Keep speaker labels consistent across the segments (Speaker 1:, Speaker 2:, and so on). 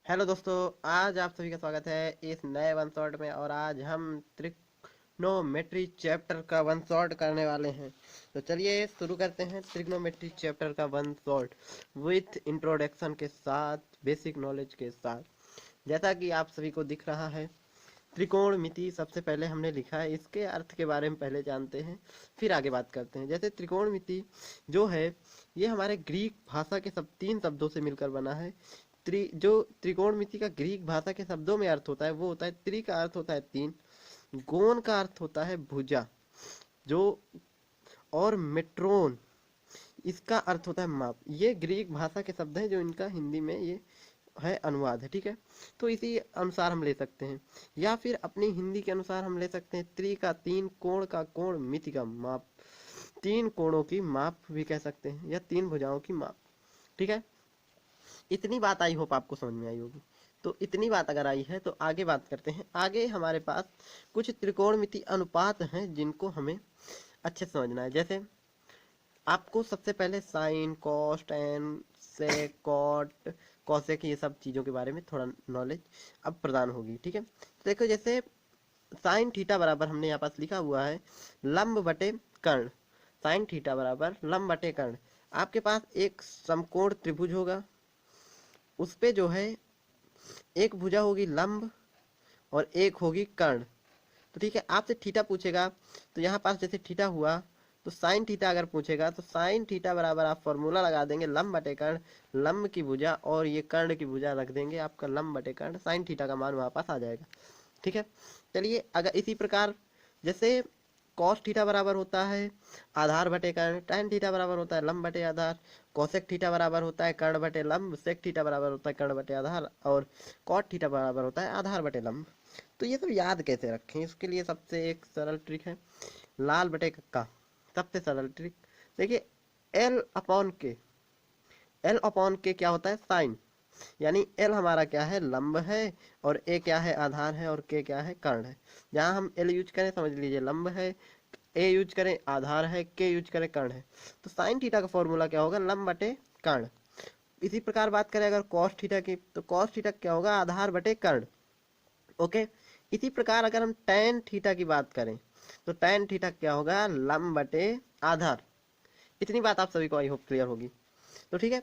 Speaker 1: Hello दोस्तों, आज आप सभी का स्वागत है इस नए वन शॉट में। और आज हम ट्रिग्नोमेट्री चैप्टर का वन शॉट करने वाले हैं। तो चलिए शुरू करते हैं ट्रिग्नोमेट्री चैप्टर का वन शॉट विथ इंट्रोडक्शन के साथ, बेसिक नॉलेज के साथ। जैसा कि आप सभी को दिख रहा है, त्रिकोणमिति सबसे पहले हमने लिखा है। इसके अर्थ के बारे में पहले जानते हैं, फिर आगे बात करते हैं। जैसे त्रिकोणमिति जो है, ये हमारे ग्रीक भाषा के तीन शब्दों से मिलकर बना है। जो त्रिकोणमिति का ग्रीक भाषा के शब्दों में अर्थ होता है वो होता है त्रि का अर्थ होता है तीन, गोन का अर्थ होता है भुजा, जो और मेट्रोन इसका अर्थ होता है माप। ये ग्रीक भाषा के शब्द हैं जो इनका हिंदी में ये है अनुवाद है, ठीक है। तो इसी अनुसार हम ले सकते हैं, या फिर अपनी हिंदी के अनुसार हम ले सकते हैं त्रि का तीन, कोण का कोण, मिति का माप। तीन कोणों की माप भी कह सकते हैं, या तीन भुजाओं की माप, ठीक है। इतनी बात आई होप आपको समझ में आई होगी। तो इतनी बात अगर आई है तो आगे बात करते हैं। आगे हमारे पास कुछ त्रिकोणमिति अनुपात हैं जिनको हमें अच्छे से समझना है। जैसे आपको सबसे पहले साइन, कॉस, टेन, सेक, कॉट, कॉसेक, ये सब चीज़ों के बारे में थोड़ा नॉलेज अब प्रदान होगी, ठीक है। तो देखो, जैसे साइन थीटा बराबर हमने यहाँ पास लिखा हुआ है लंब बटे कर्ण। साइन थीटा बराबर लंब बटे कर्ण। आपके पास एक समकोण त्रिभुज होगा, उस पे जो है एक भुजा होगी लंब और एक होगी कर्ण। तो ठीक है, आपसे थीटा पूछेगा तो यहाँ पास जैसे थीटा हुआ, तो साइन थीटा अगर पूछेगा तो साइन थीटा बराबर आप फॉर्मूला लगा देंगे लंब बटे कर्ण, लंब की भुजा और ये कर्ण की भुजा रख देंगे, आपका लंब बटे कर्ण साइन थीटा का मान वहाँ पास आ जाएगा, ठीक है। चलिए, अगर इसी प्रकार जैसे कॉस थीटा बराबर होता है आधार बटे कर्ण, tan थीटा बराबर होता है लंब बटे आधार, कोसेक थीटा बराबर होता है कर्ण बटे लंब, सेक थीटा बराबर होता है कर्ण बटे आधार, और कॉट थीटा बराबर होता है आधार बटे लंब। तो ये सब याद कैसे रखें, इसके लिए सबसे एक सरल ट्रिक है, लाल बटे कक्का। सबसे सरल ट्रिक देखिए, एल अपॉन के। एल अपॉन के क्या होता है, साइन। यानी एल हमारा क्या है, लंब है, और ए क्या है, आधार है, और के क्या है, कर्ण है। जहाँ हम एल यूज करें समझ लीजिए लंब है, ए यूज करें आधार है, के यूज करें कर्ण है। तो साइन थीटा का फॉर्मूला क्या होगा, लंब बटे कर्ण। इसी प्रकार बात करें अगर कॉस थीटा की, तो कॉस थीटा क्या होगा, आधार बटे कर्ण। ओके। इसी प्रकार अगर हम टैन थीटा की बात करें तो टैन थीटा क्या होगा, लंब बटे आधार। इतनी बात आप सभी को आई होप क्लियर होगी। तो ठीक है,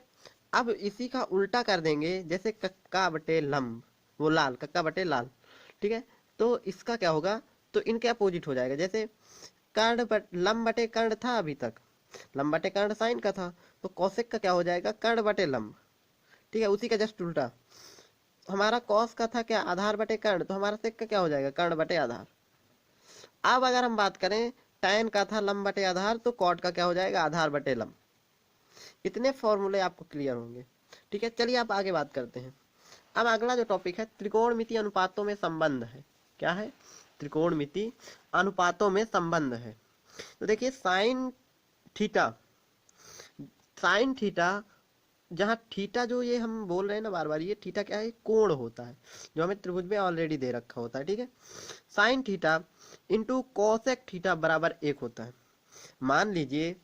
Speaker 1: अब इसी का उल्टा कर देंगे, जैसे कक्का बटे लंब, वो लाल, कक्का बटे लाल, ठीक है। तो इसका क्या होगा, तो इनके अपोजिट हो जाएगा। जैसे लंब बटे कर्ण था अभी तक, लंब बटे कर्ण साइन का था, तो कौशिक का क्या हो जाएगा, कर्ण बटे लंब, ठीक है। उसी का जस्ट उल्टा, हमारा कॉस का था क्या, आधार बटे कर्ण, तो हमारा सेक का क्या हो जाएगा, कर्ण बटे आधार। अब अगर हम बात करें टैन का था लंब बटे आधार, तो कॉट का क्या हो जाएगा, आधार बटे लंब। इतने फॉर्मूले आपको क्लियर होंगे, ठीक है। चलिए आप आगे बात करते हैं। अब अगला जो टॉपिक है, त्रिकोणमिति अनुपातों में संबंध है। क्या है, त्रिकोणमिति अनुपातों में संबंध है। तो देखिए, थीटा साइन थीटा, जहाँ थीटा जो ये हम बोल रहे हैं ना बार बार, ये थीटा क्या है, कोण होता है, जो हमें त्रिभुज में ऑलरेडी दे रखा होता है, ठीक है। Sine theta into cosec theta बराबर एक होता है। मान लीजिए,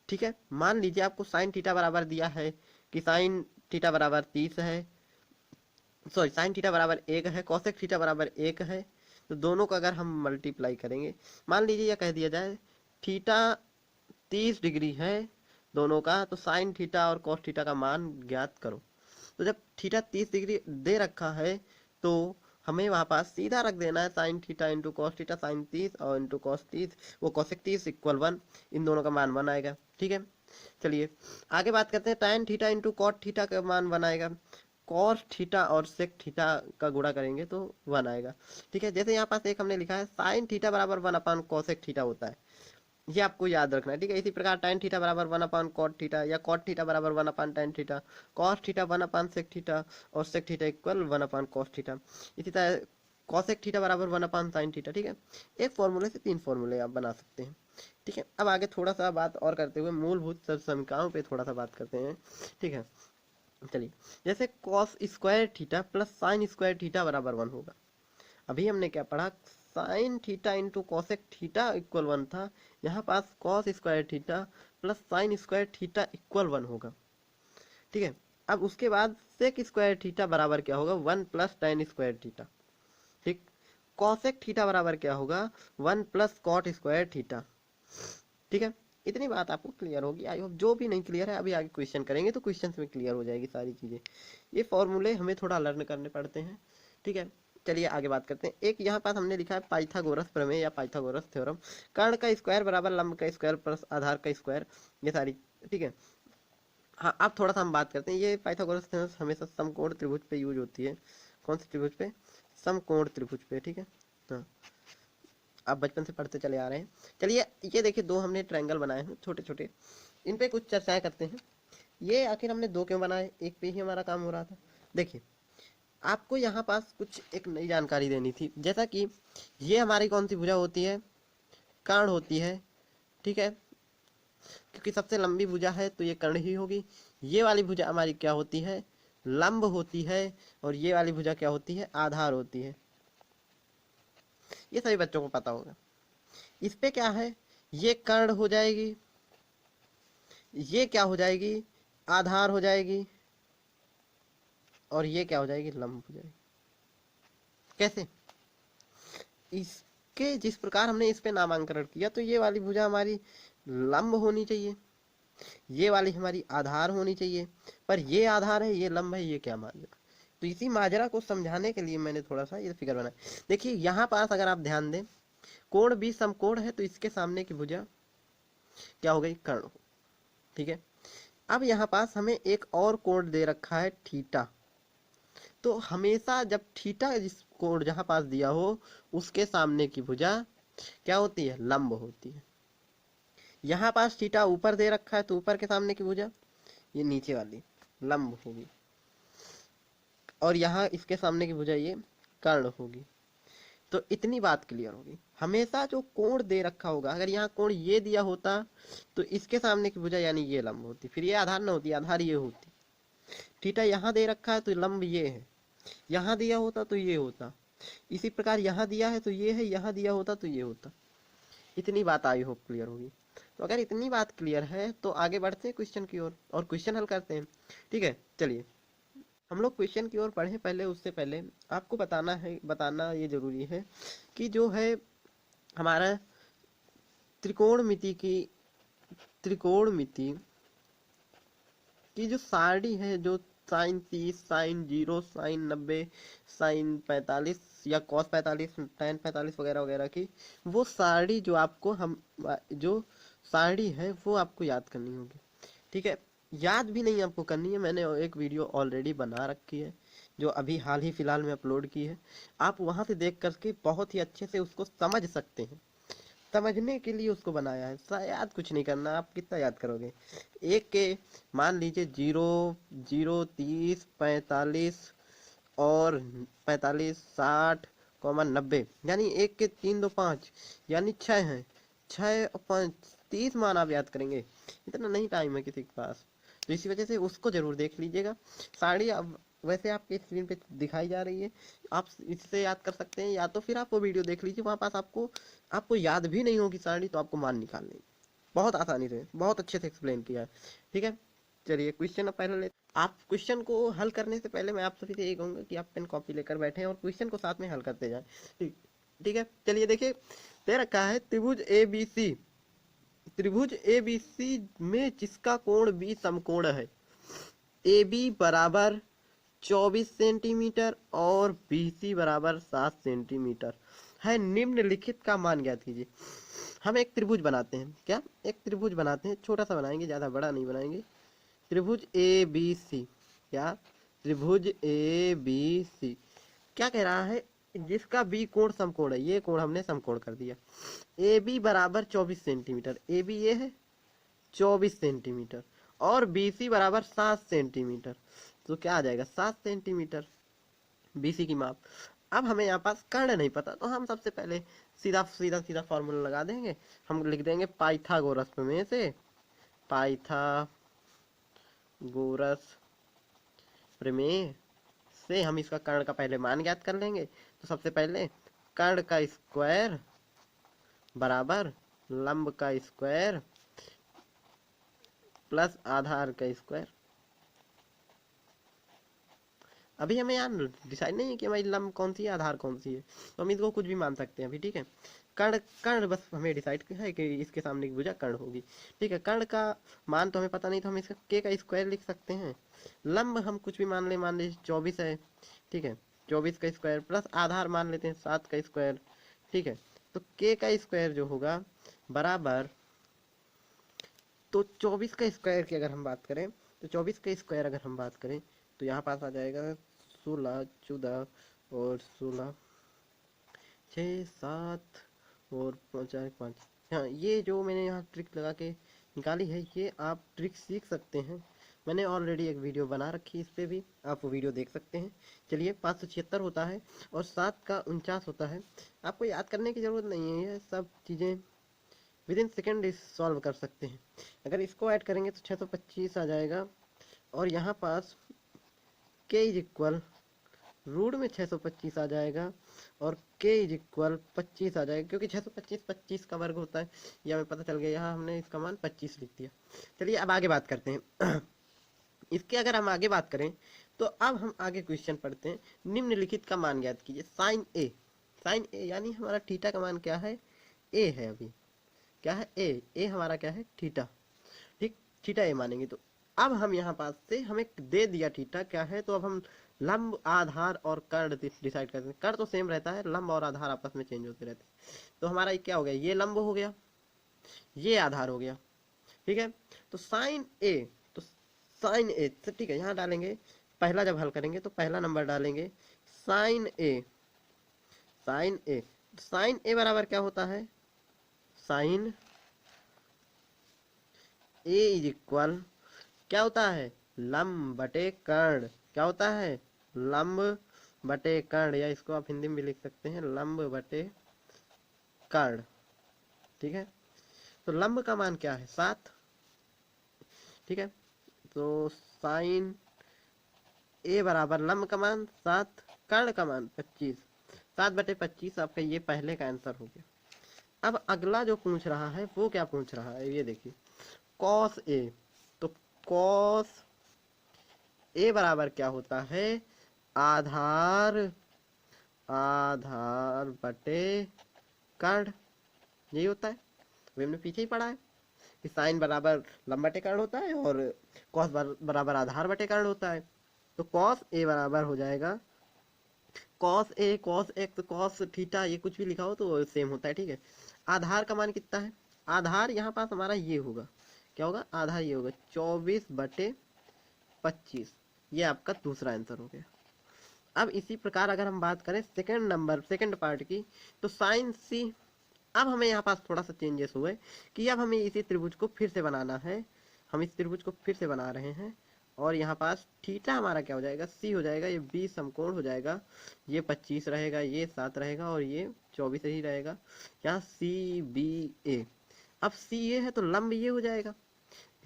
Speaker 1: ठीक है, मान लीजिए आपको साइन थीटा बराबर दिया है कि साइन थीटा बराबर 30 है, सॉरी साइन थीटा बराबर एक है, कोसेक थीटा बराबर एक है। तो दोनों का अगर हम मल्टीप्लाई करेंगे, मान लीजिए यह कह दिया जाए थीटा 30 डिग्री है दोनों का, तो साइन थीटा और कॉस थीटा का मान ज्ञात करो। तो जब थीटा 30 डिग्री दे रखा है, तो हमें वहां पास सीधा रख देना है sine theta into cos theta, sine 30 और इंटू कॉस 30, वो कॉसेक 30 इक्वल 1, इन दोनों का मान 1 आएगा, ठीक है। चलिए आगे बात करते हैं, tan theta into cot theta का मान 1 आएगा, कॉस थीटा और सेक थीटा का गुणा करेंगे तो 1 आएगा, ठीक है। जैसे यहाँ पास एक हमने लिखा है साइन थीटा बराबर 1 अपान कॉसेक थीटा होता है, ये आपको याद रखना है, ठीक है। इसी प्रकार tan थीटा बराबर 1 अपान कॉट थीटा, या कॉट थीटा बराबर 1 upon tan theta, cos theta 1 upon sec theta, और sec theta equal 1 upon cos theta. इसी तरह कॉसेक थीटा बराबर 1 अपान साइन थीटा, ठीक है। एक फॉर्मूले से तीन फॉर्मूले आप बना सकते हैं, ठीक है। अब आगे थोड़ा सा बात और करते हुए मूलभूत समीकरणों पे थोड़ा सा बात करते हैं, ठीक है। चलिए, जैसे cos square theta plus sine square theta बराबर 1 होगा। अभी हमने क्या पढ़ा, sine theta into cosec theta equal 1 था, यहाँ पास cos square theta plus sine square theta equal 1 होगा, ठीक है। अब उसके बाद सेक स्क्वायर थीटा बराबर क्या होगा, 1 प्लस tan स्क्वायर थीटा। ठीक, कॉसेक थीटा बराबर क्या होगा, 1 प्लस कॉट स्क्वायर थीटा। ठीक है, इतनी बात आपको क्लियर होगी। आई होप जो भी नहीं क्लियर है अभी आगे क्वेश्चन करेंगे तो क्वेश्चन में क्लियर हो जाएगी सारी चीज़ें। ये फॉर्मूले हमें थोड़ा लर्न करने पड़ते हैं। ठीक है, चलिए आगे बात करते हैं। एक यहाँ पास हमने लिखा है पाइथागोरस प्रमेय या पाइथागोरस थ्योरम, कर्ण का स्क्वायर बराबर लंब का स्क्वायर प्लस आधार का स्क्वायर, ये सारी। ठीक है, हाँ अब थोड़ा सा हम बात करते हैं। ये पाइथागोरस थ्योरम हमेशा समकोण त्रिभुज पे यूज होती है। कौन से त्रिभुज पे, समकोण त्रिभुज पे। ठीक है, हाँ आप बचपन से पढ़ते चले आ रहे हैं। चलिए ये देखिए, दो हमने ट्रायंगल बनाए हैं छोटे छोटे, इन पे कुछ चर्चाएं करते हैं। ये आखिर हमने दो क्यों बनाए, एक पे ही हमारा काम हो रहा था। देखिए आपको यहाँ पास कुछ एक नई जानकारी देनी थी, जैसा कि ये हमारी कौन सी भुजा होती है, कर्ण होती है। ठीक है, क्योंकि सबसे लंबी भुजा है तो ये कर्ण ही होगी। ये वाली भुजा हमारी क्या होती है, लंब होती है। और ये वाली भुजा क्या होती है, आधार होती है। ये सभी बच्चों को पता होगा। इस पे क्या है, ये कर्ण हो जाएगी, ये क्या हो जाएगी, आधार हो जाएगी, और ये क्या हो जाएगी, लंब हो जाएगी। कैसे, इसके जिस प्रकार हमने इस पे नामांकन किया तो ये वाली भुजा हमारी लंब होनी चाहिए, ये वाली हमारी आधार होनी चाहिए। पर ये आधार है, ये लंब है, ये क्या माजरा। तो इसी माजरा को समझाने के लिए मैंने थोड़ा सा ये फिगर बनाया। देखिए यहाँ पास अगर आप ध्यान दें, कोण भी समकोण है तो इसके सामने की भुजा क्या हो गई, कर्ण। ठीक है, अब यहाँ पास हमें एक और कोण दे रखा है थीटा। तो हमेशा जब थीटा जिस कोण जहां पास दिया हो उसके सामने की भुजा क्या होती है, लंब होती है। यहाँ पास थीटा ऊपर दे रखा है तो ऊपर के सामने की भुजा ये नीचे वाली लंब होगी, और यहाँ इसके सामने की भुजा ये कर्ण होगी। तो इतनी बात क्लियर होगी। हमेशा जो कोण दे रखा होगा, अगर यहाँ कोण ये दिया होता तो इसके सामने की भुजा यानी ये लंब होती, फिर ये आधार ना होती, आधार ये होती। थीटा यहाँ दे रखा है तो लंब ये है, यहाँ दिया होता तो ये होता। इसी प्रकार यहाँ दिया है तो ये है, यहाँ दिया होता तो ये होता। इतनी बात आई होप क्लियर होगी। तो अगर इतनी बात क्लियर है तो आगे बढ़ते हैं क्वेश्चन की ओर और क्वेश्चन हल करते हैं। ठीक है, चलिए हम लोग क्वेश्चन की ओर पढ़ें पहले, उससे पहले आपको बताना ये जरूरी है कि जो है हमारा त्रिकोणमिति की जो सारणी है, जो साइन 30, साइन 0, साइन 90, साइन 45 या कॉस 45, tan 45 वगैरह वगैरह की वो सारणी जो आपको हम जो सारणी है वो आपको याद करनी होगी। ठीक है, याद भी नहीं आपको करनी है, मैंने एक वीडियो ऑलरेडी बना रखी है जो अभी हाल ही फिलहाल में अपलोड की है। आप वहां से देख करके बहुत ही अच्छे से उसको समझ सकते हैं। समझने के लिए उसको बनाया है, याद कुछ नहीं करना। आप कितना याद करोगे, एक के मान लीजिए 0, 0, 30, 45 और 45, 60, 90, यानी एक के 3, 2, 5 यानी 6 हैं। 6 और 5 30 मान आप याद करेंगे, इतना नहीं टाइम है किसी के पास। तो इसी वजह से उसको जरूर देख लीजिएगा। साड़ी अब वैसे आपके स्क्रीन पे दिखाई जा रही है, आप इससे याद कर सकते हैं, या तो फिर आप वो वीडियो देख लीजिए, वहाँ पास आपको याद भी नहीं होगी साड़ी तो आपको मान निकालनी बहुत आसानी से, बहुत अच्छे से एक्सप्लेन किया है। ठीक है, चलिए क्वेश्चन अब पहले लेते। आप क्वेश्चन को हल करने से पहले मैं आप सभी से यही कहूंगा कि आप पेन कॉपी लेकर बैठे और क्वेश्चन को साथ में हल करते जाएं। ठीक ठीक है, चलिए देखिए दे रखा है त्रिभुज ए बी सी में जिसका कोण बी समकोण है, ए बी बराबर 24 सेंटीमीटर और बी सी बराबर 7 सेंटीमीटर है, निम्नलिखित का मान ज्ञात कीजिए। हम एक त्रिभुज बनाते हैं, क्या एक त्रिभुज बनाते हैं, छोटा सा बनाएंगे, ज्यादा बड़ा नहीं बनाएंगे। त्रिभुज ए बी सी, क्या त्रिभुज ए बी सी क्या कह रहा है, जिसका बी कोण समकोण है, ये कोण हमने समकोण कर दिया। ए बी बराबर 24 सेंटीमीटर, ए बी ये है 24 सेंटीमीटर, और बी सी बराबर 7 सेंटीमीटर। तो क्या आ जाएगा, 7 सेंटीमीटर बी सी की माप। अब हमें यहाँ पास कर्ण नहीं पता तो हम सबसे पहले सीधा सीधा सीधा फॉर्मूला लगा देंगे। हम लिख देंगे पाइथागोरस में से, पाइथागोरस प्रमेय से हम इसका कर्ण का पहले मान ज्ञात कर लेंगे। तो सबसे पहले कर्ण का स्क्वायर बराबर लंब का स्क्वायर प्लस आधार का स्क्वायर। अभी हमें यहाँ डिसाइड नहीं है कि हमारी लंब कौन सी है, आधार कौन सी है, तो हम इसको कुछ भी मान सकते हैं अभी, ठीक है। कर्ण, कर्ण बस हमें डिसाइड है कि इसके सामने की भुजा कर्ण होगी, ठीक है। कर्ण का मान तो हमें पता नहीं, तो हम इसका के का स्क्वायर लिख सकते हैं। लंब हम कुछ भी मान ले 24 है, ठीक है। 24 का स्क्वायर प्लस आधार मान लेते हैं 7 का स्क्वायर, ठीक है। तो के का स्क्वायर जो होगा बराबर, तो 24 का स्क्वायर की अगर हम बात करें, तो 24 का स्क्वायर अगर हम बात करें तो यहाँ पास आ जाएगा 16, 14 और 16, 6, 7 और 5, हाँ ये जो मैंने यहाँ ट्रिक लगा के निकाली है, ये आप ट्रिक सीख सकते हैं। मैंने ऑलरेडी एक वीडियो बना रखी है, इस पर भी आप वो वीडियो देख सकते हैं। चलिए 576 होता है और 7 का 49 होता है। आपको याद करने की ज़रूरत नहीं है, ये सब चीज़ें विद इन सेकेंड सॉल्व कर सकते हैं। अगर इसको ऐड करेंगे तो 625 आ जाएगा, और यहाँ पास के इज इक्वल रूट में 625 आ जाएगा, और के इज इक्वल 25 आ जाएगा, क्योंकि 625 25 का वर्ग होता है, ये हमें पता चल गया। यहाँ हमने इसका मान 25 लिख दिया। चलिए अब आगे बात करते हैं। इसके अगर हम आगे बात करें तो अब हम आगे क्वेश्चन पढ़ते हैं। निम्नलिखित का मान ज्ञात कीजिए। साइन ए, साइन ए यानी हमारा थीटा का मान क्या है, ए है। अभी क्या है, ए, ए हमारा क्या है, थीटा, ठीक। थीटा ए मानेंगे, तो अब हम यहाँ पास से हमें दे दिया थीटा क्या है, तो अब हम लंब, आधार और कर्ण डिसाइड करते हैं। कर्ण तो सेम रहता है, लंब और आधार आपस में चेंज होते रहते हैं। तो हमारा ये क्या हो गया, ये लंब हो गया, ये आधार हो गया, ठीक है। तो साइन ए, तो साइन ए, तो ठीक है, यहाँ डालेंगे पहला, जब हल करेंगे तो पहला नंबर डालेंगे साइन ए, साइन ए। साइन ए बराबर क्या होता है, साइन ए इज इक्वल क्या होता है, लंब बटे कर्ण। क्या होता है, लंब बटे कर्ण, या इसको आप हिंदी में भी लिख सकते हैं लंब बटे कर्ण, ठीक है। तो लंब का मान क्या है, 7, ठीक है। तो साइन ए बराबर लंब का मान 7, कर्ण का मान 25, 7 बटे 25 आपका ये पहले का आंसर हो गया। अब अगला जो पूछ रहा है वो क्या पूछ रहा है, ये देखिए, कॉस ए। तो कॉस ए बराबर क्या होता है, आधार, आधार बटे कर्ण, यही होता है। अभी हमने पीछे ही पढ़ा है कि साइन बराबर लंब बटे कर्ण होता है और कॉस बराबर आधार बटे कर्ण होता है। तो कॉस ए बराबर हो जाएगा cos A, cos x, cos theta, ये कुछ भी लिखा हो तो सेम होता है, ठीक है। आधार का मान कितना है, आधार यहाँ पास हमारा ये होगा, क्या होगा, आधार ये होगा 24 बटे 25, ये आपका दूसरा आंसर हो गया। अब इसी प्रकार अगर हम बात करें सेकंड नंबर, सेकंड पार्ट की, तो साइन सी। अब हमें यहाँ पास थोड़ा सा चेंजेस हुए कि अब हमें इसी त्रिभुज को फिर से बनाना है। हम इस त्रिभुज को फिर से बना रहे हैं, और यहाँ पास थीटा हमारा क्या हो जाएगा, सी हो जाएगा, ये 20 समकोण हो जाएगा, ये 25 रहेगा, ये 7 रहेगा और ये 24 ही रहेगा। यहाँ सी बी ए, अब सी ये है तो लंब ये हो जाएगा,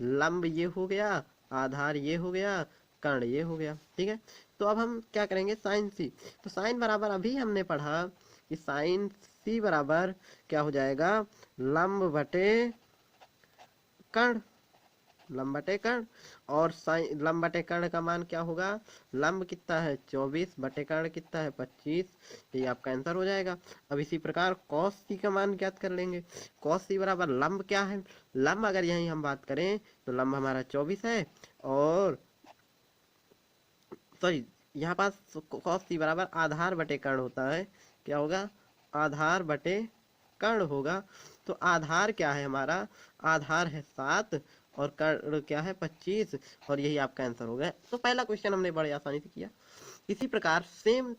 Speaker 1: लंब ये हो गया, आधार ये हो गया, कर्ण ये हो गया, ठीक है। तो अब हम क्या करेंगे, साइन सी। तो साइन बराबर अभी हमने पढ़ा कि साइन सी बराबर क्या हो जाएगा, लंब बटे कर्ण, लंब बटे कर्ण। और साइन लंब बटे कर्ण का मान क्या होगा, लंब कितना है 24 बटे कर्ण कितना है 25, ये आपका आंसर हो जाएगा। अब इसी प्रकार कॉस सी का मान ज्ञात कर लेंगे। कॉस सी बराबर लंब क्या है, लंब अगर यहीं हम बात करें तो लंब हमारा 24 है, और सॉरी यहाँ पास कॉस सी बराबर आधार बटे कर्ण होता है, क्या होगा, आधार बटे कर्ण होगा। तो आधार क्या है हमारा, आधार है 7 और कर्ण क्या है 25, और यही आपका आंसर हो गया। तो पहला क्वेश्चन हमने बड़े आसानी से किया। इसी प्रकार सेम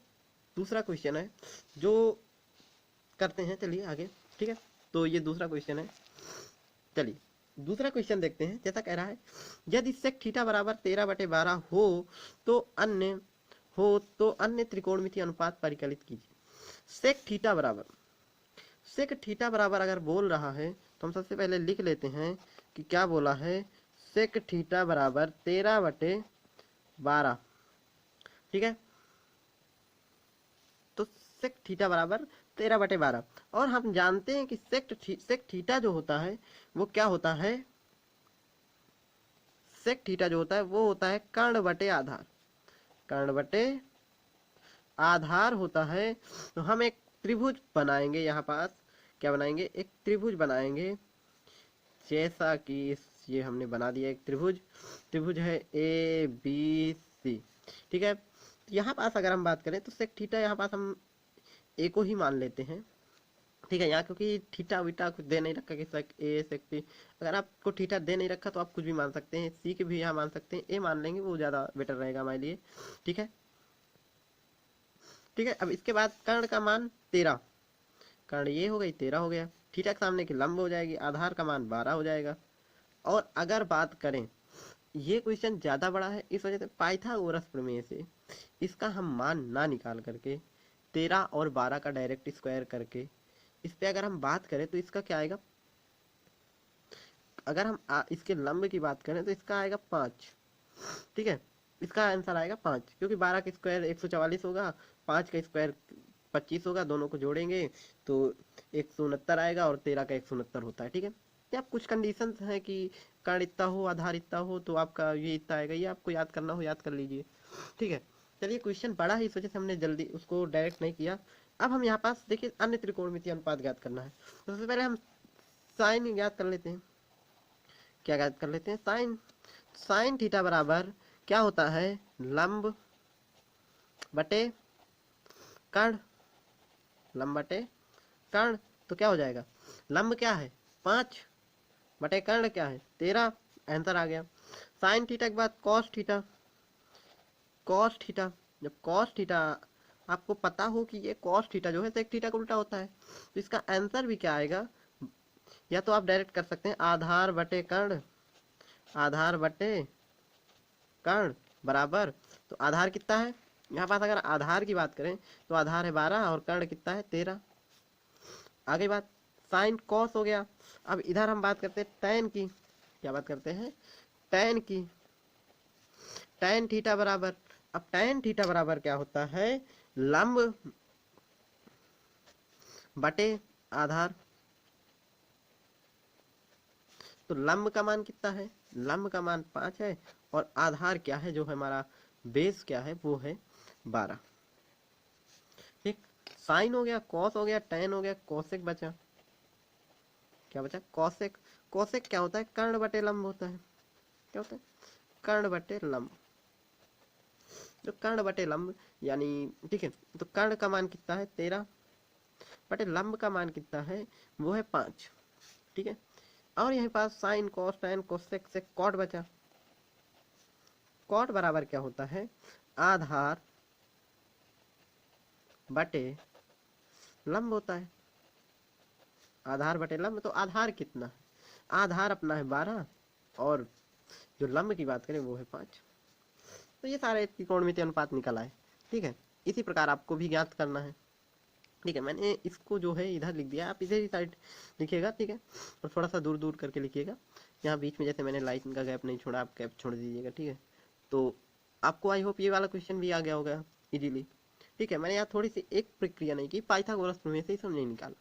Speaker 1: दूसरा क्वेश्चन है जो करते हैं, चलिए आगे, ठीक है। तो ये दूसरा क्वेश्चन है, चलिए दूसरा क्वेश्चन देखते हैं। जैसा कह रहा है, यदि सेक थीटा बराबर 13/12 हो तो अन्य त्रिकोणमितीय अनुपात परिकलित कीजिए। सेक थीटा बराबर, सेक थीटा बराबर अगर बोल रहा है तो हम सबसे पहले लिख लेते हैं कि क्या बोला है, सेक थीटा बराबर 13/12, ठीक है। तो सेक थीटा बराबर 13/12, और हम जानते हैं कि सेक थीटा जो होता है वो क्या होता है, सेक थीटा जो होता है वो होता है कर्ण बटे आधार, कर्ण बटे आधार होता है। तो हम एक त्रिभुज बनाएंगे, यहाँ पास क्या बनाएंगे, एक त्रिभुज बनाएंगे, जैसा कि ये हमने बना दिया एक त्रिभुज। त्रिभुज है ए बी सी, ठीक है। यहाँ पास अगर हम बात करें तो सेक थीटा, यहाँ पास हम ए को ही मान लेते हैं, ठीक है। यहाँ क्योंकि थीटा वीटा कुछ दे नहीं रखा कि सेक ए सेक बी, अगर आपको थीटा दे नहीं रखा तो आप कुछ भी मान सकते हैं, सी के भी यहाँ मान सकते हैं, ए मान लेंगे, वो ज़्यादा बेटर रहेगा हमारे लिए, ठीक है। ठीक है, अब इसके बाद कर्ण का मान 13, कर्ण ये हो गई 13 हो गया, थीटा के सामने की लंब हो जाएगी, आधार का मान 12 हो जाएगा। और अगर बात करें, ये क्वेश्चन ज़्यादा बड़ा है, इस वजह से पाइथागोरस प्रमेय से इसका हम मान ना निकाल करके 13 और 12 का डायरेक्ट स्क्वायर करके इस पे अगर हम बात करें तो इसका क्या आएगा, अगर हम इसके लंब की बात करें तो इसका आएगा 5, ठीक है। इसका आंसर आएगा 5, क्योंकि 12 का स्क्वायर 144 होगा, 5 का स्क्वायर 25 होगा, दोनों को जोड़ेंगे तो 169 आएगा, और 13 का 169 होता है, ठीक है। ये आप कुछ कंडीशन हैं कि कर्ण इतना हो, आधार इतना हो, तो आपका ये इतना आएगा, ये आपको याद करना हो याद कर लीजिए, ठीक है। चलिए, क्वेश्चन बड़ा है, इस वजह से हमने जल्दी उसको डायरेक्ट नहीं किया। अब हम यहाँ पास देखिए अन्य त्रिकोणमितीय अनुपात ज्ञात करना है, तो सबसे पहले हम साइन ज्ञात कर लेते हैं। क्या ज्ञात कर लेते हैं, साइन। साइन थीटा बराबर क्या होता है, लंब बटे कर्ण, लंब बटे कर्ण। तो क्या हो जाएगा, लंब क्या है 5 बटे कर्ण क्या है 13, आंसर आ गया। साइन थीटा के बाद कॉस थीटा, कॉस थीटा, जब कॉस थीटा आपको पता हो कि ये कॉस थीटा जो है सेक थीटा का उल्टा होता है, तो इसका आंसर भी क्या आएगा, या तो आप डायरेक्ट कर सकते हैं आधार बटे कर्ण, आधार बटे कर्ण बराबर, तो आधार कितना है यहाँ पास, अगर आधार की बात करें तो आधार है 12 और कर्ण कितना है 13। आगे बात साइन कॉस हो गया। अब इधर हम बात करते हैं टैन की, क्या बात करते हैं, टैन की। टैन थीटा बराबर, अब टैन थीटा बराबर क्या होता है, लंब बटे आधार। तो लंब का मान कितना है, लंब का मान 5 है, और आधार क्या है, जो हमारा बेस क्या है, वो है 12, ठीक। साइन हो गया, कॉस हो गया, टैन हो गया, कोसेक बचा, क्या बचा, कोसेक। कोसेक क्या होता है, कर्ण बटे लंब होता है, क्या होता है, कर्ण बटे लंब। तो कर्ण बटे लंब यानी, ठीक है, तो कर्ण का मान कितना है 13 बटे लंब का मान कितना है, वो है 5, ठीक है। और यहीं पास साइन कॉस टैन कोसेक से कॉट बचा। कॉट बराबर क्या होता है, आधार बटे लंब होता है, आधार बटे लंब। तो आधार कितना है, आधार अपना है 12, और जो लंब की बात करें वो है 5। तो ये सारे त्रिकोणमितीय अनुपात निकल आए, ठीक है। इसी प्रकार आपको भी ज्ञात करना है, ठीक है। मैंने इसको जो है इधर लिख दिया, आप इधर ही साइड लिखिएगा, ठीक है, और थोड़ा सा दूर दूर करके लिखिएगा। यहाँ बीच में जैसे मैंने लाइन का गैप नहीं छोड़ा, आप गैप छोड़ दीजिएगा, ठीक है। तो आपको आई होप ये वाला क्वेश्चन भी आ गया होगा इजीली, ठीक है। मैंने यहाँ थोड़ी सी एक प्रक्रिया नहीं की, पाइथागोरस प्रमेय से ही सब नहीं निकाला,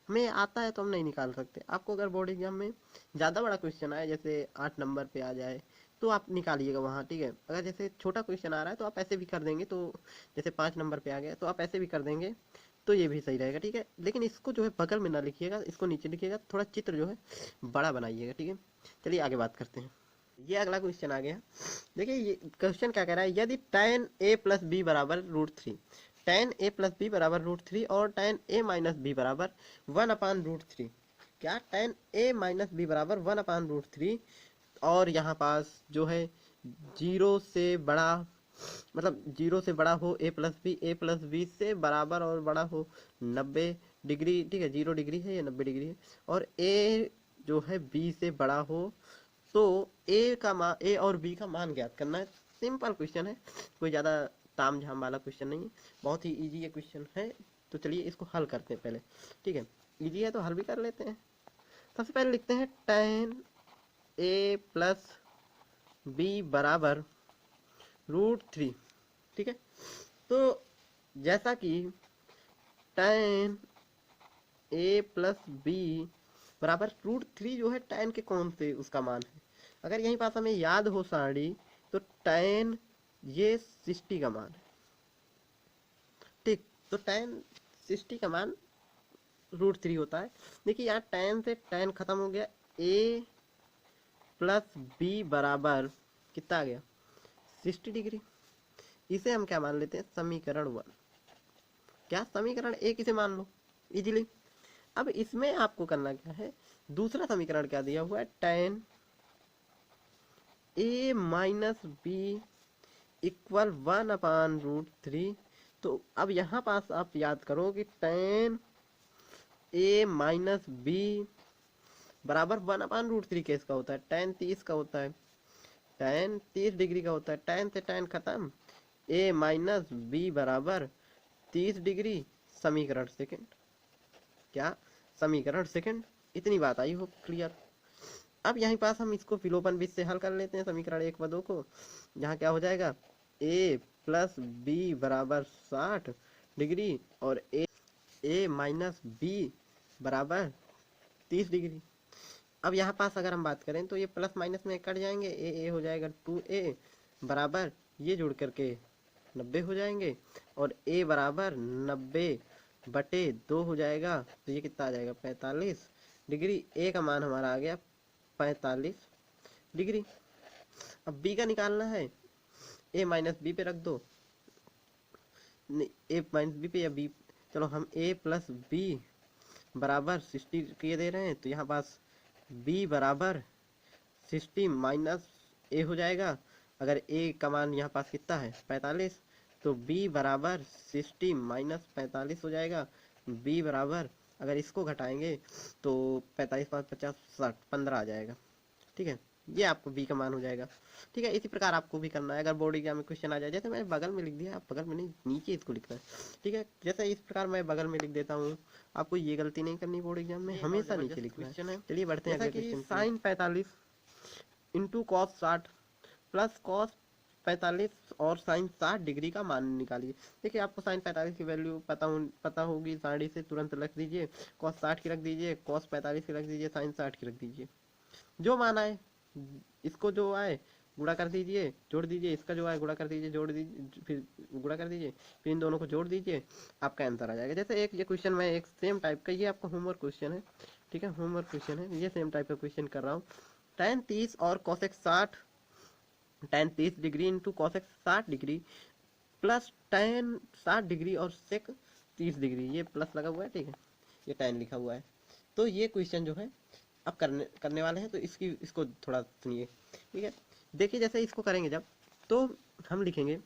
Speaker 1: हमें आता है तो हम नहीं निकाल सकते। आपको अगर बोर्ड एग्जाम में ज़्यादा बड़ा क्वेश्चन आए, जैसे 8 नंबर पे आ जाए, तो आप निकालिएगा वहाँ, ठीक है। अगर जैसे छोटा क्वेश्चन आ रहा है तो आप ऐसे भी कर देंगे, तो जैसे 5 नंबर पे आ गया तो आप ऐसे भी कर देंगे, तो ये भी सही रहेगा, ठीक है। लेकिन इसको जो है बगल में ना लिखिएगा, इसको नीचे लिखिएगा, थोड़ा चित्र जो है बड़ा बनाइएगा, ठीक है। चलिए आगे बात करते हैं। ये अगला क्वेश्चन आ गया, देखिए ये क्वेश्चन क्या कह रहा है, यदि tan a प्लस बी बराबर √3, tan a प्लस बी बराबर √3 और tan a माइनस बी बराबर 1/√3, क्या tan a माइनस बी बराबर 1/√3, और यहाँ पास जो है 0 से बड़ा, मतलब 0 से बड़ा हो a प्लस बी से बराबर और बड़ा हो 90 डिग्री, ठीक है, 0 डिग्री है या 90 डिग्री है, और a जो है b से बड़ा हो, तो ए का मान, ए और बी का मान ज्ञात करना है। सिंपल क्वेश्चन है, कोई ज़्यादा ताम झाम वाला क्वेश्चन नहीं है, बहुत ही इजी ये क्वेश्चन है। तो चलिए इसको हल करते हैं पहले, ठीक है, इजी है तो हल भी कर लेते हैं। सबसे पहले लिखते हैं tan a प्लस बी बराबर √3, ठीक है। तो जैसा कि tan a प्लस बी बराबर √3 जो है tan के कौन से उसका मान है, अगर यहीं पास हमें याद हो सारी, तो tan ये 60 का मान है, ठीक। तो tan 60 का मान √3 होता है। देखिए यहाँ tan से tan खत्म हो गया, a प्लस बी बराबर कितना आ गया 60 डिग्री। इसे हम क्या मान लेते हैं, समीकरण 1। क्या समीकरण 1 इसे मान लो इजीली। अब इसमें आपको करना क्या है, दूसरा समीकरण क्या दिया हुआ है, tan a minus B equal 1/√3। तो अब यहाँ पास आप याद करो कि tan a माइनस बी बराबर 1/√3 केस का होता है, tan 30 का होता है, tan 30 डिग्री का होता है। tan से tan खत्म, a माइनस बी बराबर 30 डिग्री, समीकरण सेकंड। क्या समीकरण सेकंड, इतनी बात आई हो क्लियर। अब यहीं पास हम इसको विलोपन विधि से हल कर लेते हैं समीकरण 1 व 2 को। यहाँ क्या हो जाएगा, a प्लस बी बराबर 60 डिग्री और a माइनस बी बराबर 30 डिग्री। अब यहाँ पास अगर हम बात करें तो ये प्लस माइनस में कट जाएंगे, ए हो जाएगा 2a बराबर ये जुड़ करके 90 हो जाएंगे, और a बराबर 90/2 हो जाएगा। तो ये कितना आ जाएगा 45 डिग्री। a का मान हमारा आ गया 45 डिग्री। अब b का निकालना है, a माइनस बी पे रख दो, a माइनस बी पे या b, चलो हम a प्लस बी बराबर 60 के दे रहे हैं, तो यहाँ पास b बराबर 60 माइनस a हो जाएगा। अगर a का मान यहाँ पास कितना है 45, तो b बराबर 60 माइनस 45 हो जाएगा। b बराबर, अगर इसको घटाएंगे तो 45 5 50 60 15 आ जाएगा, ठीक है। ये आपको b का मान हो जाएगा, ठीक है। इसी प्रकार आपको भी करना है। अगर बोर्ड एग्जाम में क्वेश्चन आ जाए, जैसे मैंने बगल में लिख दिया, आप बगल में नहीं नीचे इसको लिखना है, ठीक है। जैसे इस प्रकार मैं बगल में लिख देता हूँ, आपको ये गलती नहीं करनी बोर्ड एग्जाम में, हमेशा नीचे लिखना है। चलिए बढ़ते हैं अगले question. Sine 45 into cos 60 plus cos 45 और साइन 60 डिग्री का मान निकालिए। देखिए आपको साइन 45 की वैल्यू पता होगी, 60 से तुरंत रख दीजिए, कॉस 60 की रख दीजिए, कॉस 45 की रख दीजिए, साइन 60 की रख दीजिए। जो मान आए, इसको जो आए गुणा कर दीजिए, जोड़ दीजिए, इसका जो आए गुणा कर दीजिए, जोड़ दीजिए, फिर गुणा कर दीजिए, फिर इन दोनों को जोड़ दीजिए, आपका आंसर आ जाएगा। जैसे एक ये क्वेश्चन मैं एक सेम टाइप का, ये आपका होमवर्क क्वेश्चन है, ठीक है, होमवर्क क्वेश्चन है, ये सेम टाइप का क्वेश्चन कर रहा हूँ। tan 30 और cosec 60, tan 30 degree into cosec 60 degree plus tan 60 degree और sec 30 डिग्री, ये प्लस लगा हुआ है, ठीक है, ये tan लिखा हुआ है। तो ये क्वेश्चन जो है अब करने वाले हैं, तो इसको थोड़ा सुनिए, ठीक है। देखिए जैसे इसको करेंगे जब, तो हम लिखेंगे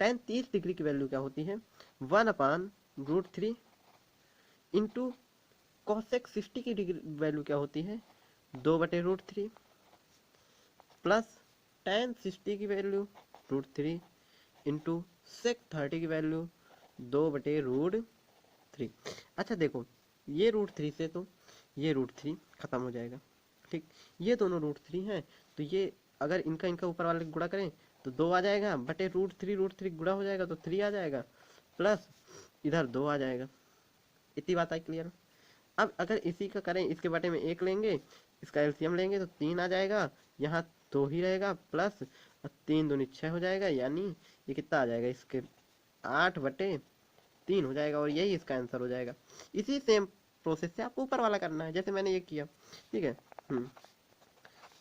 Speaker 1: tan 30 डिग्री की वैल्यू क्या होती है 1/√3 इंटू cosec 60 की डिग्री वैल्यू क्या होती है 2/√3 प्लस tan 60 की वैल्यू √3 इंटू sec 30 की वैल्यू 2/√3। अच्छा देखो, ये √3 से तो ये √3 खत्म हो जाएगा, ठीक। ये दोनों √3 हैं, तो ये अगर इनका इनका ऊपर वाले गुणा करें तो 2 आ जाएगा, बटे √3 गुणा हो जाएगा तो 3 आ जाएगा, प्लस इधर 2 आ जाएगा। इतनी बात आई क्लियर। अब अगर इसी का करें, इसके बटे में 1 लेंगे, इसका एलसीएम लेंगे तो 3 आ जाएगा, यहाँ 2 ही रहेगा, प्लस 3 दूनी 6 हो जाएगा, यानी ये कितना आ जाएगा इसके 8/3 हो जाएगा, और यही इसका आंसर हो जाएगा। इसी सेम प्रोसेस से आपको ऊपर वाला करना है, जैसे मैंने ये किया, ठीक है।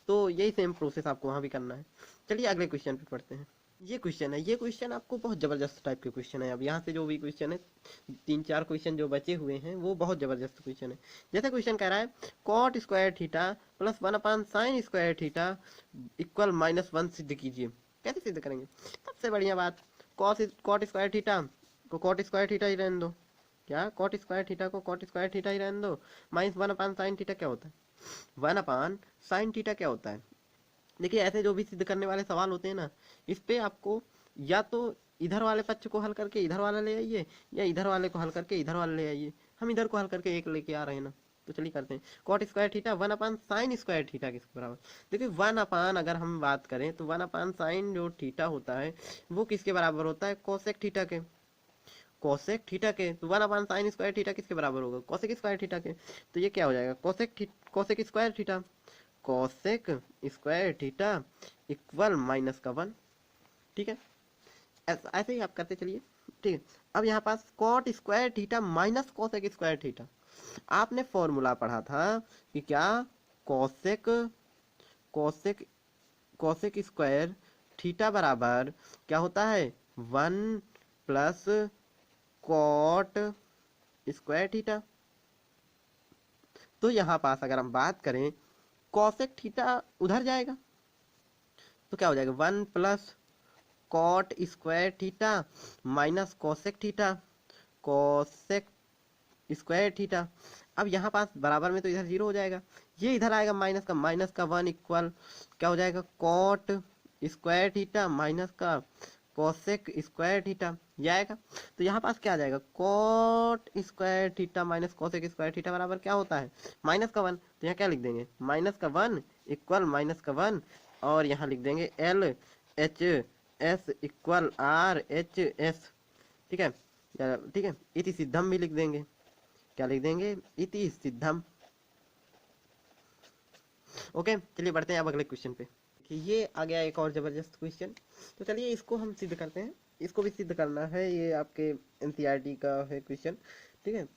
Speaker 1: तो यही सेम प्रोसेस आपको वहाँ भी करना है। चलिए अगले क्वेश्चन पे पढ़ते हैं। ये क्वेश्चन है, ये क्वेश्चन आपको बहुत जबरदस्त टाइप के क्वेश्चन है। अब यहाँ से जो भी क्वेश्चन है, 3-4 क्वेश्चन जो बचे हुए हैं वो बहुत जबरदस्त क्वेश्चन है। जैसे क्वेश्चन कह रहा है cot square theta plus 1/sin square theta equal -1 सिद्ध कीजिए। कैसे सिद्ध करेंगे, सबसे बढ़िया बात, कॉट स्क्वायर थीटा को कॉट स्क्वायर थीटा ही रहने दो, क्या कॉट स्क्वायर थीटा को कॉट स्क्वायर थीटा ही रहने दो, -1/sin थीटा क्या होता है 1/sin थीटा क्या होता है। देखिए ऐसे जो भी सिद्ध करने वाले सवाल होते हैं ना, इस पे आपको या तो इधर वाले पक्ष को हल करके इधर वाला ले आइए, या इधर वाले को हल करके इधर वाला ले आइए। हम इधर को हल करके एक लेके आ रहे हैं ना, तो चलिए करते हैं। Cot square theta 1/sin square theta किसके बराबर, देखिए 1/, अगर हम बात करें तो 1/sin जो थीटा होता है वो किसके बराबर होता है, कोसेक थीटा के, कोसेक थीटा के। तो 1/sin स्क्वायर थीटा किसके बराबर होगा, कोसेक स्क्वायर थीटा के। तो ये क्या हो जाएगा, cosec square theta, cosec square theta equal -1, ठीक है। ऐसे ही आप करते चलिए। ठीक है, अब यहाँ पास cot square theta minus cosec square theta. आपने फॉर्मूला पढ़ा था कि क्या, cosec cosec cosec square theta बराबर क्या होता है, 1 प्लस कॉट स्क्वायर थीटा। तो यहाँ पास अगर हम बात करें, कोसेक थीटा उधर जाएगा तो क्या हो जाएगा, 1 plus cot square theta minus cosec theta, cosec square theta. अब यहाँ पास बराबर में तो इधर जीरो हो जाएगा, ये इधर आएगा माइनस का 1 इक्वल क्या हो जाएगा, कॉट स्क्वायर थीटा माइनस का कोसेक स्क्वायर थीटा, ये आएगा। तो यहाँ पास क्या आ जाएगा, cot square theta minus cosec square theta बराबर क्या होता है, -1। तो यहाँ क्या लिख देंगे, -1 इक्वल -1, और यहाँ लिख देंगे LHS इक्वल RHS। ठीक है, ठीक है, इति सिद्धम भी लिख देंगे। क्या लिख देंगे, इति सिद्धम। ओके, चलिए बढ़ते हैं अब अगले क्वेश्चन पे। ये आ गया एक और जबरदस्त क्वेश्चन। तो चलिए इसको हम सिद्ध करते हैं, इसको भी सिद्ध करना है, ये आपके NCERT का है क्वेश्चन। ठीक है,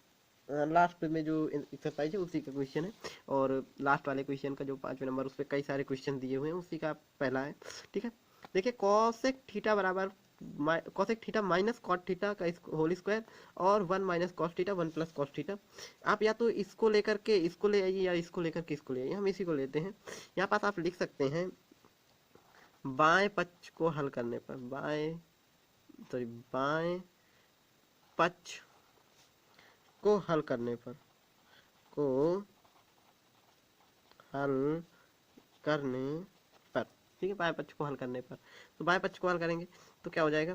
Speaker 1: लास्ट में जो एक्सरसाइज है उसी का क्वेश्चन है, और लास्ट वाले क्वेश्चन का जो 5वें नंबर उस पर कई सारे क्वेश्चन दिए हुए हैं, उसी का पहला है। ठीक है, देखिए कॉसेक थीटा बराबर cosec theta minus cot theta का होल स्क्वायर, और 1 minus cos theta 1 plus cos theta. आप या तो इसको लेकर के इसको ले आइए, या इसको लेकर के इसको ले आइए, हम इसी को लेते हैं। यहाँ पास आप लिख सकते हैं, बाएं पक्ष को हल करने पर, बाएं पक्ष को हल करने पर, हल करने पर, ठीक है, बाएं पक्ष को हल करने पर, तो बाएं पक्ष को हल करेंगे तो क्या हो जाएगा,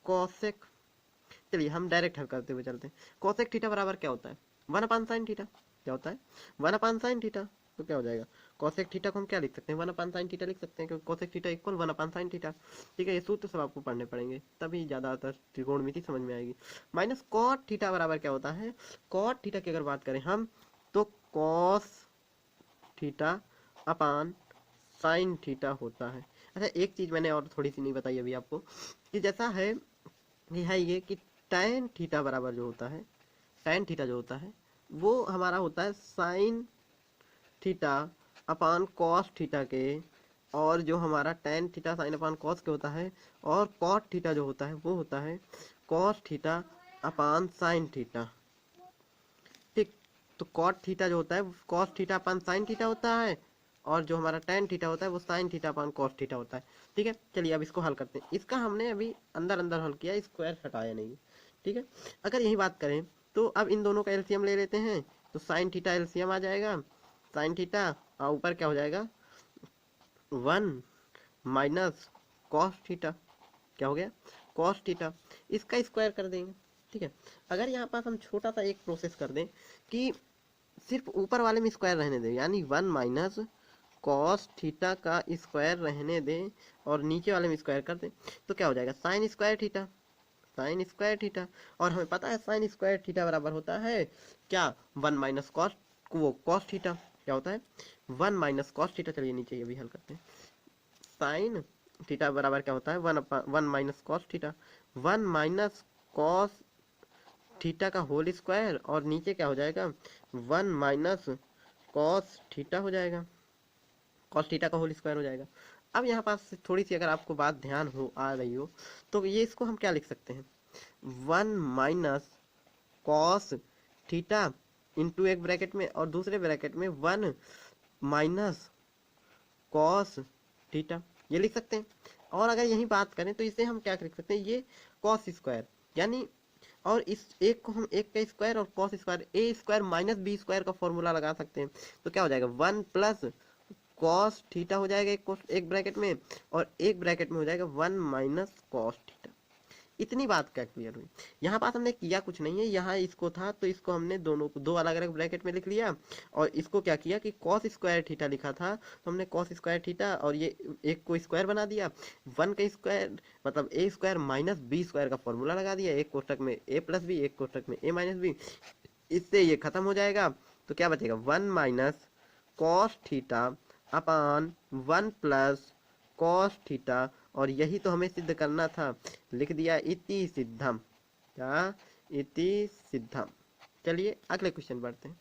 Speaker 1: कोसेक, चलिए हम डायरेक्ट हल करते हुए चलते हैं। कोसेक थीटा बराबर क्या होता है, 1/sin थीटा। क्या होता है, 1/sin थीटा। तो क्या हो जाएगा, कोसेक थीटा को हम क्या लिख सकते हैं, 1/sin थीटा लिख सकते हैं, क्योंकि cosec theta equal 1/sin theta. ठीक है, ये सूत्र सब आपको पढ़ने पड़ेंगे, तभी ज़्यादातर त्रिकोणमिति समझ में आएगी। माइनस कॉट थीटा बराबर क्या होता है, कॉट थीटा की अगर बात करें हम, तो cos theta upon sine theta होता है। अच्छा, एक चीज़ मैंने और थोड़ी सी नहीं बताई अभी आपको, कि जैसा है ये कि tan थीटा बराबर जो होता है, tan थीटा जो होता है वो हमारा होता है sine theta upon cos theta के, और जो हमारा tan थीटा साइन अपान कॉस के होता है, और कॉट थीटा जो होता है वो होता है cos theta upon sine theta. ठीक, तो कॉट थीटा जो होता है cos theta upon sine theta होता है, और जो हमारा tan थीटा होता है वो sine theta upon cos theta होता है। ठीक है, चलिए अब इसको हल करते हैं। इसका हमने अभी अंदर अंदर हल किया, स्क्वायर हटाया नहीं। ठीक है, अगर यही बात करें तो अब इन दोनों का एलसीएम ले लेते हैं, तो साइन थीटा एलसीएम आ जाएगा, साइन थीटा, और ऊपर क्या हो जाएगा, 1 माइनस कॉस थीटा। क्या हो गया, कॉस थीटा, इसका स्क्वायर कर देंगे। ठीक है, अगर यहाँ पास हम छोटा सा एक प्रोसेस कर दें कि सिर्फ ऊपर वाले में स्क्वायर रहने दें, यानी 1 माइनस कॉस थीटा का स्क्वायर रहने दें, और नीचे वाले में स्क्वायर कर दें, तो क्या हो जाएगा, sign square theta, sign square theta. और हमें पता है साइन स्क्वायर थीटा बराबर होता है क्या, 1 माइनस कॉस, वो कॉस थीटा क्या होता है, 1 माइनस कॉस थीटा। चलिए नीचे ये भी हल करते हैं, साइन थीटा बराबर क्या होता है, 1 minus cos theta, 1 minus cos theta का होल स्क्वायर, और नीचे क्या हो जाएगा, 1 माइनस कॉस थीटा हो जाएगा, कॉस थीटा का होल स्क्वायर हो जाएगा। अब यहाँ पास थोड़ी सी अगर आपको बात ध्यान हो आ रही हो, तो ये इसको हम क्या लिख सकते हैं, 1 माइनस कॉस थीटा इंटू एक ब्रैकेट में, और दूसरे ब्रैकेट में 1 माइनस कॉस थीटा, ये लिख सकते हैं। और अगर यही बात करें तो इसे हम क्या लिख सकते हैं, ये कॉस स्क्वायर, यानी, और इस एक को हम एक का स्क्वायर और कॉस स्क्वायर, ए स्क्वायर माइनस बी स्क्वायर का फॉर्मूला लगा सकते हैं। तो क्या हो जाएगा, 1 प्लस कॉस थीटा हो जाएगा एक ब्रैकेट में, और एक ब्रैकेट में हो जाएगा 1 माइनस कॉस थीटा। इतनी बात क्या क्लियर हुई, यहाँ पास हमने किया कुछ नहीं है, यहाँ इसको था तो इसको हमने दोनों को दो अलग अलग ब्रैकेट में लिख लिया, और इसको क्या किया कि कॉस स्क्वायर थीटा लिखा था, तो हमने कॉस स्क्वायर थीटा और ये एक को स्क्वायर बना दिया, 1 का स्क्वायर मतलब ए स्क्वायर माइनस बी स्क्वायर का फॉर्मूला लगा दिया, एक कोष्टक में ए प्लस बी, एक कोष्टक में ए माइनस बी, इससे ये खत्म हो जाएगा। तो क्या बचेगा, 1 minus cos theta upon 1 plus cos theta, और यही तो हमें सिद्ध करना था। लिख दिया इति सिद्धम, क्या, इति सिद्धम। चलिए अगले क्वेश्चन बढ़ते हैं।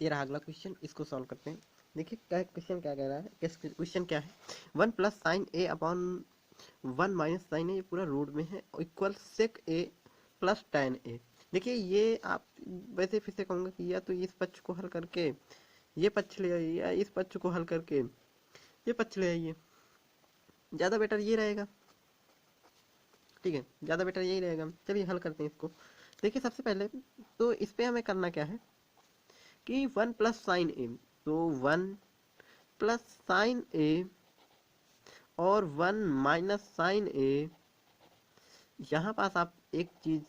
Speaker 1: ये रहा अगला क्वेश्चन, इसको सॉल्व करते हैं। देखिए क्या क्वेश्चन क्या कह रहा है, क्वेश्चन क्या है, 1 + sin a/1 - sin a, ये पूरा रूट में है, equal sec a + tan a। देखिए ये आप वैसे फिर से कहूँगा कि या तो इस पक्ष को हल करके ये पक्ष ले आइए, या इस पक्ष को हल करके ये पक्ष ले आइए, ज़्यादा बेटर ये रहेगा। ठीक है, ज़्यादा बेटर यही रहेगा। चलिए हल करते हैं इसको। देखिए सबसे पहले तो इस पे हमें करना क्या है कि 1 + sin a, तो 1 + sin a और 1 - sin a। यहाँ पास आप एक चीज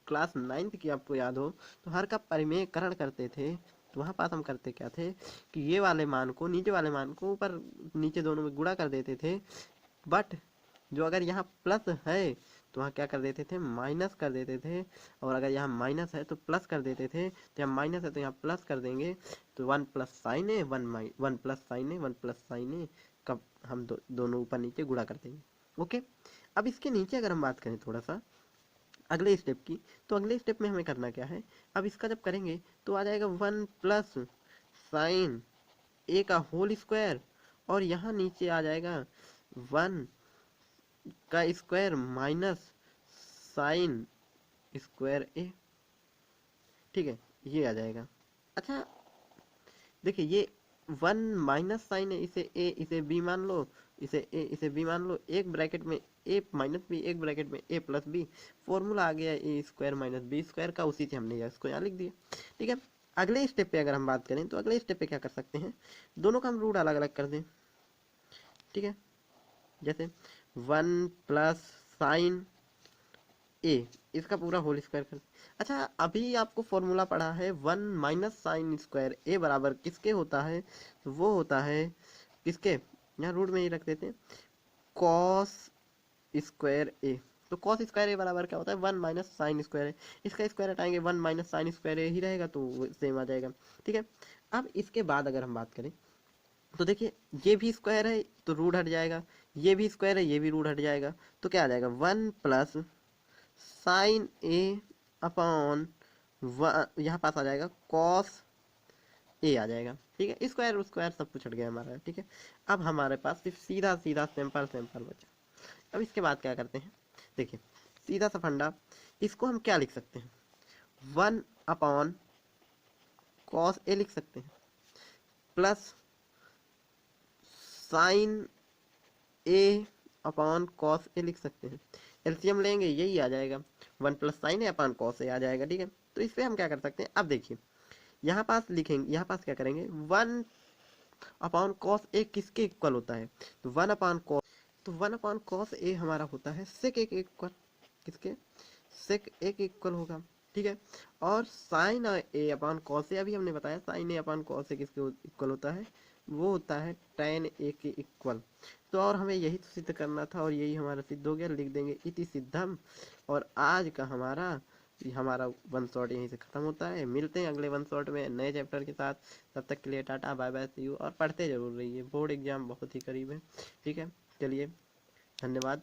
Speaker 1: क्लास 9th की आपको याद हो तो हर का परिमेयकरण करते थे। तो वहाँ पास हम करते क्या थे कि ये वाले मान को नीचे वाले मान को ऊपर नीचे दोनों में गुणा कर देते थे। बट जो अगर यहाँ प्लस है तो वहाँ क्या कर देते थे, माइनस कर देते थे। और अगर यहाँ माइनस है तो प्लस कर देते थे। तो यहाँ माइनस है तो यहाँ प्लस कर देंगे। तो 1 + sin a 1 + sin a कब हम दोनों ऊपर नीचे गुणा कर देंगे। ओके, अब इसके नीचे अगर हम बात करें थोड़ा सा अगले स्टेप की, तो अगले स्टेप में हमें करना क्या है, अब इसका जब करेंगे तो आ जाएगा 1 + sin a² और यहाँ नीचे आ जाएगा 1² - sin²a। ठीक है, ये आ जाएगा। अच्छा देखिए ये 1 - sin है, इसे a इसे b मान लो, इसे a इसे b मान लो, एक ब्रैकेट में a - b, एक ब्रैकेट में a + b। फॉर्मूला आ गया a² - b² का, उसी से हमने इसको यहाँ लिख दिया। ठीक है, अगले स्टेप पे अगर हम बात करें तो अगले स्टेप पे क्या कर सकते हैं, दोनों का हम रूट अलग अलग कर दें। ठीक है, जैसे 1 + sin a, इसका पूरा होल स्क्वायर कर। अच्छा अभी आपको फॉर्मूला पढ़ा है 1 - sin² बराबर किसके होता है, तो वो होता है किसके, यहाँ रूट में ही रख देते हैं, cos² तो cos² बराबर क्या होता है, 1 - sin²। इसका स्क्वायर हटाएंगे 1 - sin² ही रहेगा, तो सेम आ जाएगा। ठीक है, अब इसके बाद अगर हम बात करें तो देखिए ये भी स्क्वायर है तो रूट हट जाएगा, ये भी स्क्वायर है ये भी रूट हट जाएगा। तो क्या आ जाएगा 1 + sin a/, यहाँ पास आ जाएगा cos a आ जाएगा। ठीक है, स्क्वायर स्क्वायर सब कुछ हट गया हमारा। ठीक है, अब हमारे पास सिर्फ सीधा सीधा सिंपल सिंपल बचा। अब इसके बाद क्या करते हैं, देखिए सीधा सा फंडा, इसको हम क्या लिख सकते हैं, 1/cos a लिख सकते हैं, प्लस sin a/cos a लिख सकते हैं। एलसीएम लेंगे यही आ जाएगा, 1 + sin a/cos a आ जाएगा। ठीक है, तो इस पे हम क्या कर सकते हैं, अब देखिए यहाँ पास लिखेंगे, यहाँ पास क्या करेंगे, 1/cos a किसके इक्वल होता है, तो 1/cos, तो 1/cos a हमारा होता है sec a के इक्वल, किसके, sec a के इक्वल होगा। ठीक है, और sin a/cos a अभी हमने बताया sin a/cos a किसके इक्वल होता है, वो होता है tan a के इक्वल। तो और हमें यही तो सिद्ध करना था और यही हमारा सिद्ध हो गया, लिख देंगे इति सिद्धम। और आज का हमारा वन शॉट यहीं से खत्म होता है। मिलते हैं अगले वन शॉट में नए चैप्टर के साथ। तब तक के लिए tata bye bye see you, और पढ़ते जरूर रहिए, बोर्ड एग्जाम बहुत ही करीब है। ठीक है, चलिए धन्यवाद।